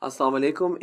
Assalamu alaikum.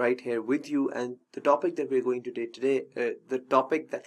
right here with you, and the topic that we're going to do today, the topic that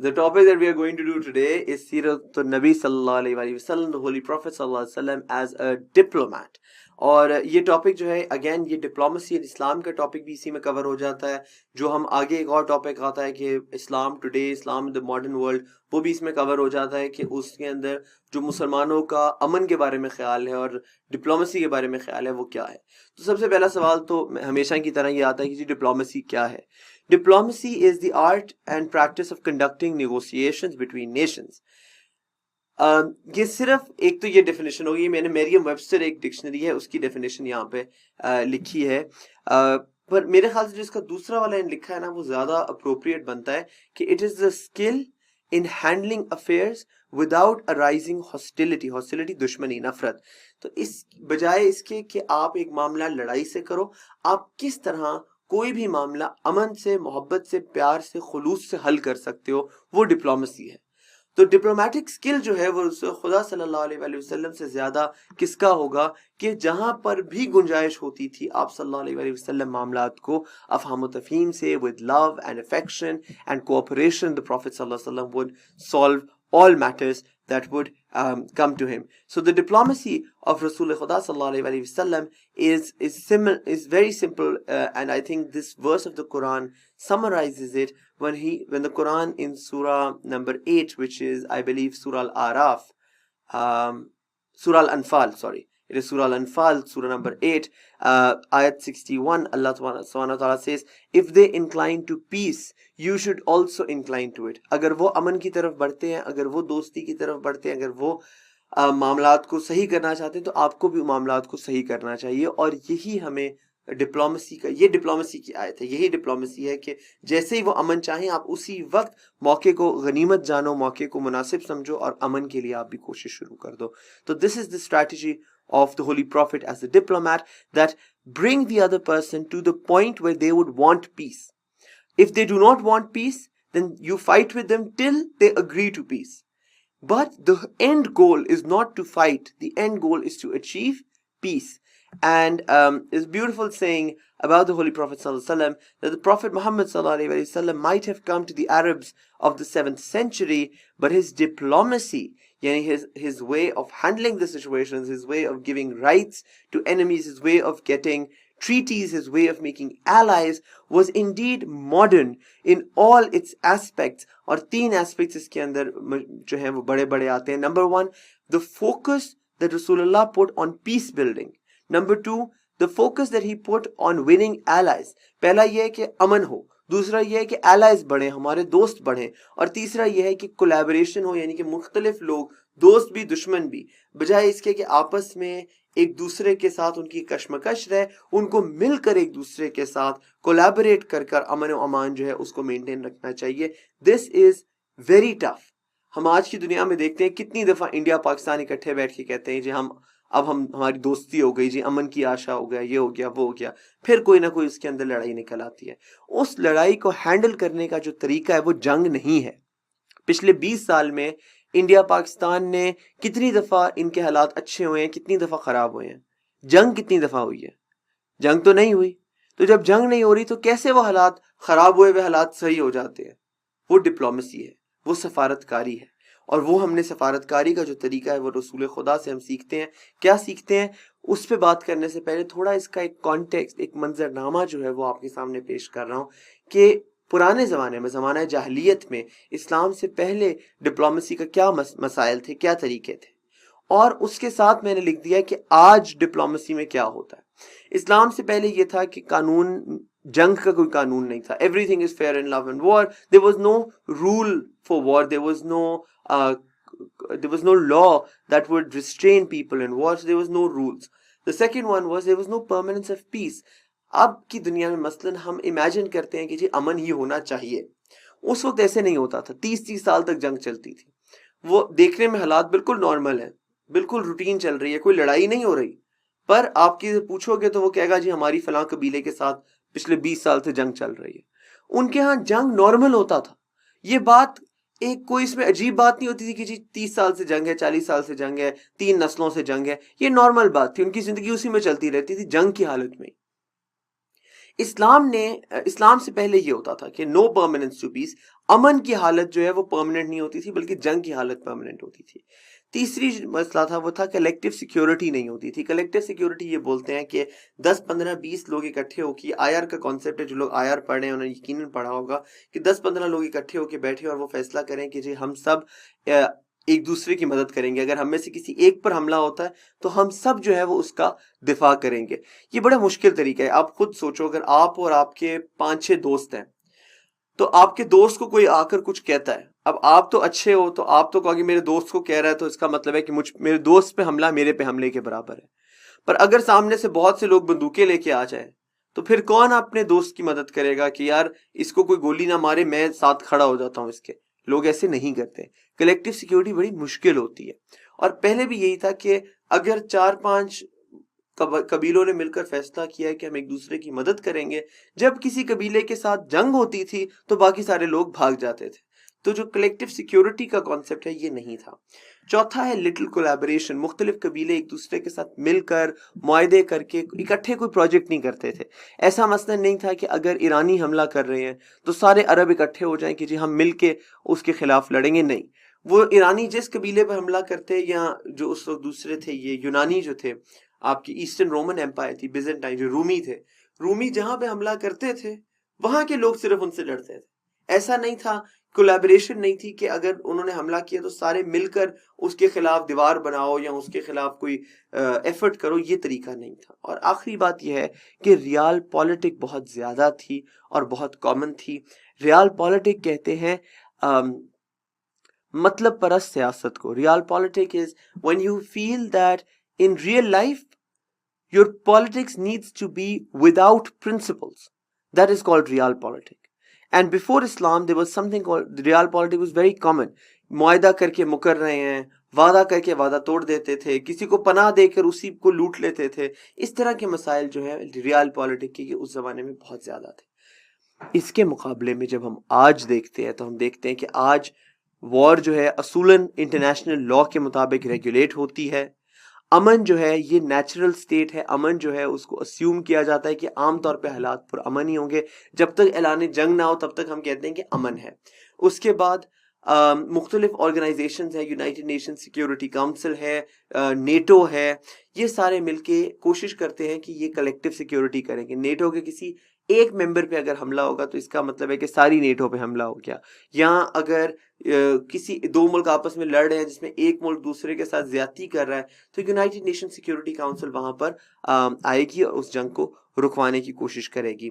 The topic that we are going to do today is Siratun Nabi sallallahu alaihi wasallam, the Holy Prophet sallallahu alaihi wasallam as a diplomat. اور یہ topic جو ہے again یہ diplomacy and اسلام کا topic بھی اسی میں کور ہو جاتا ہے. جو ہم آگے ایک اور ٹاپک آتا ہے کہ Islam today, Islam in the modern world, وہ بھی اس میں کور ہو جاتا ہے کہ اس کے اندر جو مسلمانوں کا امن کے بارے میں خیال ہے اور ڈپلومسی کے بارے میں خیال ہے وہ کیا ہے. تو سب سے پہلا سوال تو ہمیشہ کی طرح یہ آتا ہے کہ جی ڈپلومسی کیا ہے؟ Diplomacy is the art and practice of conducting negotiations between nations. یہ صرف ایک تو یہ ڈیفینیشن ہوگی، میں نے مریم ویبسٹر ایک ڈکشنری ہے اس کی ڈیفینیشن یہاں پہ لکھی ہے، پر میرے خیال سے جو اس کا دوسرا والا لکھا ہے نا وہ زیادہ اپروپریٹ بنتا ہے کہ it is the skill in handling affairs without arising hostility دشمنی، نفرت. تو اس بجائے اس کے کہ آپ ایک معاملہ لڑائی سے کرو، آپ کس طرح کوئی بھی معاملہ امن سے، محبت سے، پیار سے، خلوص سے حل کر سکتے ہو، وہ ڈپلومسی ہے. تو ڈپلومیٹک سکل جو ہے وہ رسول خدا صلی اللہ علیہ وآلہ وسلم سے زیادہ کس کا ہوگا کہ جہاں پر بھی گنجائش ہوتی تھی آپ صلی اللہ علیہ وآلہ وسلم معاملات کو افہام و تفہیم سے with love and affection and cooperation the Prophet صلی اللہ علیہ وسلم would solve all matters that would come to him. So the diplomacy of Rasul Khuda sallallahu alaihi wasallam is very simple, and I think this verse of the Quran summarizes it when the Quran in Surah number 8, which is I believe Surah Al-Araf, Surah Al-Anfal, sorry, it is Surah Al-Anfal, Surah number 8, ayat 61. Allah subhanahu wa ta'ala says, if they incline to peace, you should also incline to it. اگر وہ امن کی طرف بڑھتے ہیں، اگر وہ دوستی کی طرف بڑھتے ہیں، اگر وہ معاملات کو صحیح کرنا چاہتے ہیں تو آپ کو بھی معاملات کو صحیح کرنا چاہیے. اور یہی ہمیں ڈپلومسی کا، یہ ڈپلومسی کی آیت ہے، یہی ڈپلومسی ہے کہ جیسے ہی وہ امن چاہیں آپ اسی وقت موقع کو غنیمت جانو، موقع کو مناسب سمجھو اور امن کے لیے آپ بھی کوشش شروع کر دو. تو this is the strategy of the Holy Prophet as a diplomat, that bring the other person to the point where they would want peace. If they do not want peace, then you fight with them till they agree to peace. But the end goal is not to fight. The end goal is to achieve peace. And it's a beautiful saying about the Holy Prophet ﷺ that the Prophet Muhammad ﷺ might have come to the Arabs of the 7th century, but his diplomacy, his way of handling the situations, his way of giving rights to enemies, his way of getting treaties, his way of making allies was indeed modern in all its aspects. اور 3 aspects اس کے اندر جو ہیں وہ بڑے بڑے آتے ہیں. Number 1, the focus that Rasulullah put on peace building. Number 2, the focus that he put on winning allies. پہلا یہ ہے کہ امن ہو، دوسرا یہ ہے کہ allies بڑھیں، ہمارے دوست بڑھیں، اور تیسرا یہ ہے کہ collaboration ہو، یعنی کہ مختلف لوگ، دوست بھی دشمن بھی، بجائے اس کے کہ آپس میں ایک دوسرے کے ساتھ ان کی کشمکش رہے، ان کو مل کر ایک دوسرے کے ساتھ کولیبریٹ کر کر امن و امان جو ہے اس کو مینٹین رکھنا چاہیے. دس از ویری ٹف. ہم آج کی دنیا میں دیکھتے ہیں کتنی دفعہ انڈیا پاکستان اکٹھے بیٹھ کے کہتے ہیں جی ہماری دوستی ہو گئی، جی امن کی آشا ہو گیا، یہ ہو گیا، وہ ہو گیا، پھر کوئی نہ کوئی اس کے اندر لڑائی نکل آتی ہے. اس لڑائی کو ہینڈل کرنے کا جو طریقہ ہے وہ جنگ نہیں ہے. پچھلے 20 سال میں انڈیا پاکستان نے کتنی دفعہ ان کے حالات اچھے ہوئے ہیں، کتنی دفعہ خراب ہوئے ہیں. جنگ کتنی دفعہ ہوئی ہے؟ جنگ تو نہیں ہوئی. تو جب جنگ نہیں ہو رہی تو کیسے وہ حالات خراب ہوئے ہوئے حالات صحیح ہو جاتے ہیں؟ وہ ڈپلومسی ہے، وہ سفارت کاری ہے. اور وہ ہم نے سفارت کاری کا جو طریقہ ہے وہ رسول خدا سے ہم سیکھتے ہیں. کیا سیکھتے ہیں اس پہ بات کرنے سے پہلے تھوڑا اس کا ایک کانٹیکسٹ، ایک منظرنامہ جو ہے وہ آپ کے سامنے پیش کر رہا ہوں کہ پرانے زمانے میں، زمانہ جاہلیت میں، اسلام سے پہلے ڈپلومسی کا کیا مسائل تھے، کیا طریقے تھے، اور اس کے ساتھ میں نے لکھ دیا کہ آج ڈپلومسی میں کیا ہوتا ہے. اسلام سے پہلے یہ تھا کہ قانون، جنگ کا کوئی قانون نہیں تھا. Everything is fair in love and war. There was no rule for war. There was no law that would restrain people in war. So there was no rules. The second one was there was no permanence of peace. اب کی دنیا میں مثلاً ہم imagine کرتے ہیں کہ جی امن ہی ہونا چاہیے. اس وقت ایسے نہیں ہوتا تھا. 30 سال تک جنگ چلتی تھی. وہ دیکھنے میں حالات بالکل نارمل ہیں، بالکل روٹین چل رہی ہے، کوئی لڑائی نہیں ہو رہی. پر آپ کی پوچھو گے تو وہ کہے گا جی ہماری فلاں قبیلے کے ساتھ پچھلے 20 سال سے جنگ چل رہی ہے. ان کے ہاں جنگ نارمل ہوتا تھا. یہ بات ایک کوئی اس میں عجیب بات نہیں ہوتی تھی کہ جی 30 سال سے جنگ ہے، 40 سال سے جنگ ہے، 3 نسلوں سے جنگ ہے. یہ نارمل بات تھی، ان کی زندگی اسی میں چلتی رہتی تھی جنگ کی حالت میں. اسلام سے پہلے یہ ہوتا تھا کہ نو پرماننس ٹو پیس، امن کی حالت جو ہے وہ پرماننٹ نہیں ہوتی تھی بلکہ جنگ کی حالت پرماننٹ ہوتی تھی. تیسری مسئلہ تھا وہ تھا کلیکٹیو سیکیورٹی نہیں ہوتی تھی. کلیکٹیو سیکیورٹی یہ بولتے ہیں کہ 10 15 20 لوگ اکٹھے ہو کے، آئی آر کا کانسیپٹ ہے، جو لوگ آئی آر پڑھ رہے ہیں انہوں نے یقیناً پڑھا ہوگا کہ 10 15 لوگ اکٹھے ہو کے بیٹھے اور وہ فیصلہ کریں کہ جی ہم سب ایک دوسرے کی مدد کریں گے. اگر ہم میں سے کسی ایک پر حملہ ہوتا ہے تو ہم سب جو ہے وہ اس کا دفاع کریں گے. یہ بڑا مشکل طریقہ ہے. آپ خود سوچو، اگر آپ اور آپ کے 5 6 دوست ہیں تو آپ کے دوست کو کوئی آ کر کچھ کہتا ہے، اب آپ تو اچھے ہو تو آپ تو کہو کہ میرے دوست کو کہہ رہا ہے تو اس کا مطلب ہے کہ میرے دوست پہ حملہ میرے پہ حملے کے برابر ہے. پر اگر سامنے سے بہت سے لوگ بندوقیں لے کے آ جائیں تو پھر کون اپنے دوست کی مدد کرے گا کہ یار اس کو کوئی گولی نہ مارے، میں ساتھ کھڑا ہو جاتا ہوں اس کے. لوگ ایسے نہیں کرتے. کلیکٹیو سیکیورٹی بڑی مشکل ہوتی ہے. اور پہلے بھی یہی تھا کہ اگر 4 5 قبیلوں نے مل کر فیصلہ کیا ہے کہ ہم ایک دوسرے کی مدد کریں گے، جب کسی قبیلے کے ساتھ جنگ ہوتی تھی تو باقی سارے لوگ بھاگ جاتے تھے. تو جو کلیکٹیو سیکیورٹی کا کانسیپٹ ہے یہ نہیں تھا. چوتھا ہے لٹل کولیبریشن. مختلف قبیلے ایک دوسرے کے ساتھ مل کر معاہدے کر کے اکٹھے کوئی پروجیکٹ نہیں کرتے تھے. ایسا مسئلہ نہیں تھا کہ اگر ایرانی حملہ کر رہے ہیں تو سارے عرب اکٹھے ہو جائیں کہ جی ہم مل کے اس کے خلاف لڑیں گے. نہیں، وہ ایرانی جس قبیلے پہ حملہ کرتے، یا جو اس وقت دوسرے تھے یہ یونانی جو تھے، آپ کی ایسٹرن رومن ایمپائر تھی، بیزنٹائن جو رومی تھے، رومی جہاں پہ حملہ کرتے تھے وہاں کے لوگ صرف ان سے لڑتے تھے. ایسا نہیں تھا، کولیبریشن نہیں تھی کہ اگر انہوں نے حملہ کیا تو سارے مل کر اس کے خلاف دیوار بناؤ یا اس کے خلاف کوئی ایفرٹ کرو. یہ طریقہ نہیں تھا. اور آخری بات یہ ہے کہ ریال پالیٹک بہت زیادہ تھی اور بہت کامن تھی. ریال پالیٹک کہتے ہیں مطلب پرست سیاست کو. Realpolitik is when you feel that in real life your politics needs to be without principles. That is called realpolitik. And before Islam there was something called realpolitik. Was very common. معاہدہ کر کے مکر رہے ہیں، وعدہ کر کے وعدہ توڑ دیتے تھے، کسی کو پناہ دے کر اسی کو لوٹ لیتے تھے. اس طرح کے مسائل جو ہے ریال پالیٹک کے اس زمانے میں بہت زیادہ تھے. اس کے مقابلے میں جب ہم آج دیکھتے ہیں تو ہم دیکھتے ہیں کہ آج وار جو ہے اصولاً انٹرنیشنل لا کے مطابق ریگولیٹ ہوتی ہے. امن جو ہے یہ نیچرل سٹیٹ ہے. امن جو ہے اس کو اسیوم کیا جاتا ہے کہ عام طور پہ حالات پر امن ہی ہوں گے. جب تک اعلان جنگ نہ ہو تب تک ہم کہتے ہیں کہ امن ہے. اس کے بعد مختلف آرگنائزیشنز ہیں، یونائٹڈ نیشن سیکیورٹی کاؤنسل ہے، نیٹو ہے، یہ سارے مل کے کوشش کرتے ہیں کہ یہ کلیکٹیو سیکیورٹی کریں گے. نیٹو کے کسی ایک ممبر پہ اگر حملہ ہوگا تو اس کا مطلب ہے کہ ساری نیٹو پہ حملہ ہو گیا. یا اگر کسی 2 ملک آپس میں لڑ رہے ہیں جس میں ایک ملک دوسرے کے ساتھ زیادتی کر رہا ہے تو یونائٹڈ نیشن سیکیورٹی کاؤنسل وہاں پر آئے گی اور اس جنگ کو رکوانے کی کوشش کرے گی.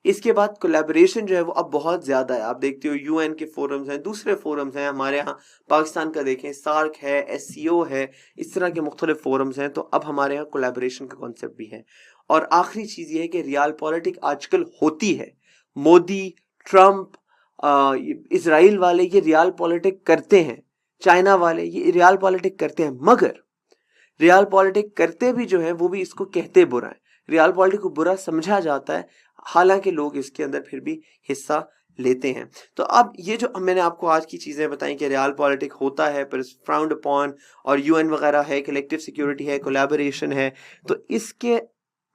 اس کے بعد کولیبریشن جو ہے وہ اب بہت زیادہ ہے. آپ دیکھتے ہو یو این کے فورمز ہیں، دوسرے فورمز ہیں، ہمارے ہاں پاکستان کا دیکھیں سارک ہے، ایس سی او ہے، اس طرح کے مختلف فورمز ہیں. تو اب ہمارے ہاں کولیبریشن کا کانسیپٹ بھی ہے. اور آخری چیز یہ ہے کہ ریال پالیٹک آج کل ہوتی ہے. مودی، ٹرمپ، اسرائیل والے یہ ریال پالیٹک کرتے ہیں، چائنا والے یہ ریال پالیٹک کرتے ہیں. مگر ریال پالیٹک کرتے بھی جو ہے وہ بھی اس کو کہتے برا ہے. ریال پالیٹک کو برا سمجھا جاتا ہے، حالانکہ لوگ اس کے اندر پھر بھی حصہ لیتے ہیں. تو اب یہ جو میں نے آپ کو آج کی چیزیں بتائیں کہ ریال پالیٹک ہوتا ہے پر فراؤنڈ اپون، اور یو این وغیرہ ہے، کلیکٹیو سیکیورٹی ہے، کولیبریشن ہے، تو اس کے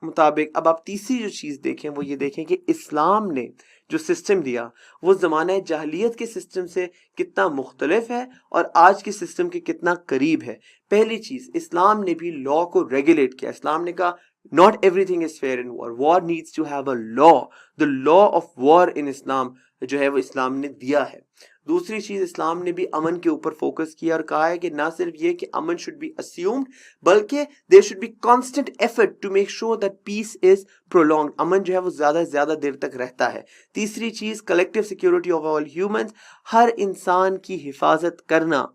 مطابق اب آپ تیسری جو چیز دیکھیں وہ یہ دیکھیں کہ اسلام نے جو سسٹم دیا وہ زمانہ جاہلیت کے سسٹم سے کتنا مختلف ہے اور آج کے سسٹم کے کتنا قریب ہے. پہلی چیز، اسلام نے بھی لا کو ریگولیٹ کیا. اسلام نے کہا not everything is fair in war. War needs to have a law. The law of war in Islam جو ہے وہ اسلام نے دیا ہے. دوسری چیز، اسلام نے بھی امن کے اوپر فوکس کیا اور کہا ہے کہ نہ صرف یہ کہ امن should be assumed بلکہ there should be constant effort to make sure that peace is prolonged. امن جو ہے وہ زیادہ سے زیادہ دیر تک رہتا ہے. تیسری چیز، collective security of all humans. ہر انسان کی حفاظت کرنا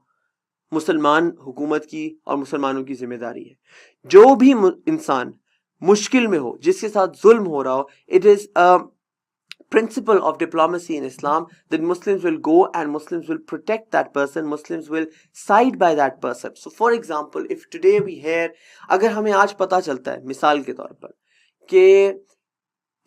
مسلمان حکومت کی اور مسلمانوں کی ذمہ داری ہے. جو بھی انسان مشکل میں ہو، جس کے ساتھ ظلم ہو رہا ہو، it is a principle of diplomacy in Islam that Muslims will go and Muslims will protect that person, Muslims will side by that person. So for example, if today we hear، اگر ہمیں آج پتہ چلتا ہے مثال کے طور پر کہ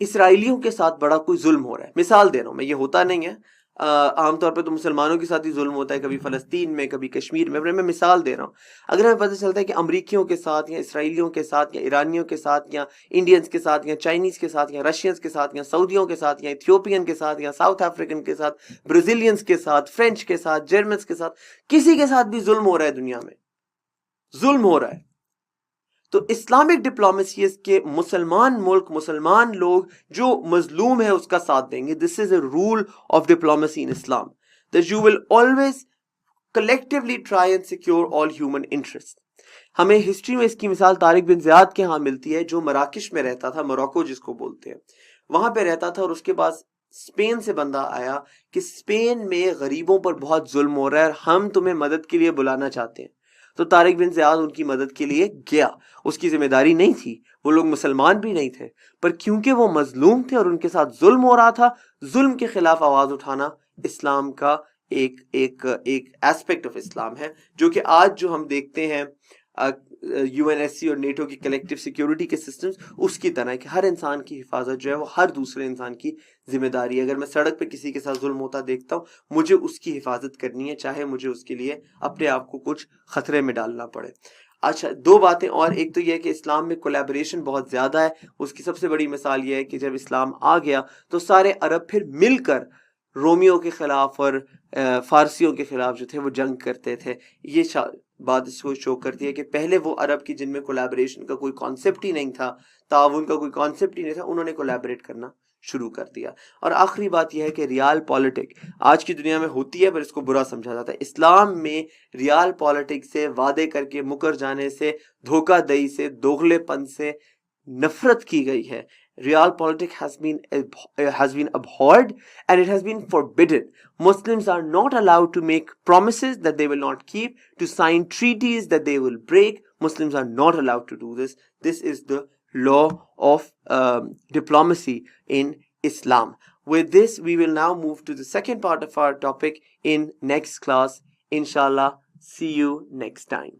اسرائیلیوں کے ساتھ بڑا کوئی ظلم ہو رہا ہے، مثال دے رہا ہوں میں، یہ ہوتا نہیں ہے، عام طور پہ تو مسلمانوں کے ساتھ ہی ظلم ہوتا ہے, کبھی فلسطین میں, کبھی کشمیر میں مثال دے رہا ہوں. اگر ہمیں پتہ چلتا ہے کہ امریکیوں کے ساتھ یا اسرائیلیوں کے ساتھ یا ایرانیوں کے ساتھ یا انڈینز کے ساتھ یا چائنیز کے ساتھ یا رشینز کے ساتھ یا سعودیوں کے ساتھ یا ایتھیوپین کے ساتھ یا ساؤتھ افریقن کے ساتھ, برازیلینز کے ساتھ, فرینچ کے ساتھ, جرمنز کے ساتھ, کسی کے ساتھ بھی ظلم ہو رہا ہے, دنیا میں ظلم ہو رہا ہے, تو اسلامک ڈپلومیسی ہے کہ مسلمان ملک, مسلمان لوگ جو مظلوم ہے اس کا ساتھ دیں گے. This is a rule of diplomacy in Islam, that you will always collectively try and secure all human interests. ہمیں ہسٹری میں اس کی مثال طارق بن زیاد کے ہاں ملتی ہے, جو مراکش میں رہتا تھا, موراکو جس کو بولتے ہیں, وہاں پہ رہتا تھا, اور اس کے بعد اسپین سے بندہ آیا کہ اسپین میں غریبوں پر بہت ظلم ہو رہا ہے اور ہم تمہیں مدد کے لیے بلانا چاہتے ہیں. تو طارق بن زیاد ان کی مدد کے لیے گیا. اس کی ذمہ داری نہیں تھی, وہ لوگ مسلمان بھی نہیں تھے, پر کیونکہ وہ مظلوم تھے اور ان کے ساتھ ظلم ہو رہا تھا, ظلم کے خلاف آواز اٹھانا اسلام کا ایک ایسپیکٹ آف اسلام ہے, جو کہ آج جو ہم دیکھتے ہیں یو این ایس سی اور نیٹو کی کلیکٹیو سیکیورٹی کے سسٹمز, اس کی طرح ہے کہ ہر انسان کی حفاظت جو ہے وہ ہر دوسرے انسان کی ذمہ داری ہے. اگر میں سڑک پہ کسی کے ساتھ ظلم ہوتا دیکھتا ہوں, مجھے اس کی حفاظت کرنی ہے, چاہے مجھے اس کے لیے اپنے آپ کو کچھ خطرے میں ڈالنا پڑے. اچھا, دو باتیں اور. ایک تو یہ ہے کہ اسلام میں کولیبریشن بہت زیادہ ہے. اس کی سب سے بڑی مثال یہ ہے کہ جب اسلام آ گیا تو سارے عرب پھر مل کر رومیوں کے خلاف اور فارسیوں کے خلاف جو تھے وہ جنگ کرتے تھے. یہ بات اس کو شو کرتی ہے کہ پہلے وہ عرب کی جن میں کولیبریشن کا کوئی کانسیپٹ ہی نہیں تھا, تعاون کا کوئی کانسیپٹ ہی نہیں تھا, انہوں نے کولیبریٹ کرنا شروع کر دیا. اور آخری بات یہ ہے کہ ریال پالیٹک آج کی دنیا میں ہوتی ہے, پر اس کو برا سمجھا جاتا ہے. اسلام میں ریال پالیٹک سے, وعدے کر کے مکر جانے سے, دھوکہ دہی سے, دوغلے پن سے نفرت کی گئی ہے. Real politics has been abhorred and it has been forbidden. Muslims are not allowed to make promises that they will not keep, to sign treaties that they will break. Muslims are not allowed to do this. This is the law of diplomacy in Islam. With this, we will now move to the second part of our topic in next class. Inshallah, see you next time.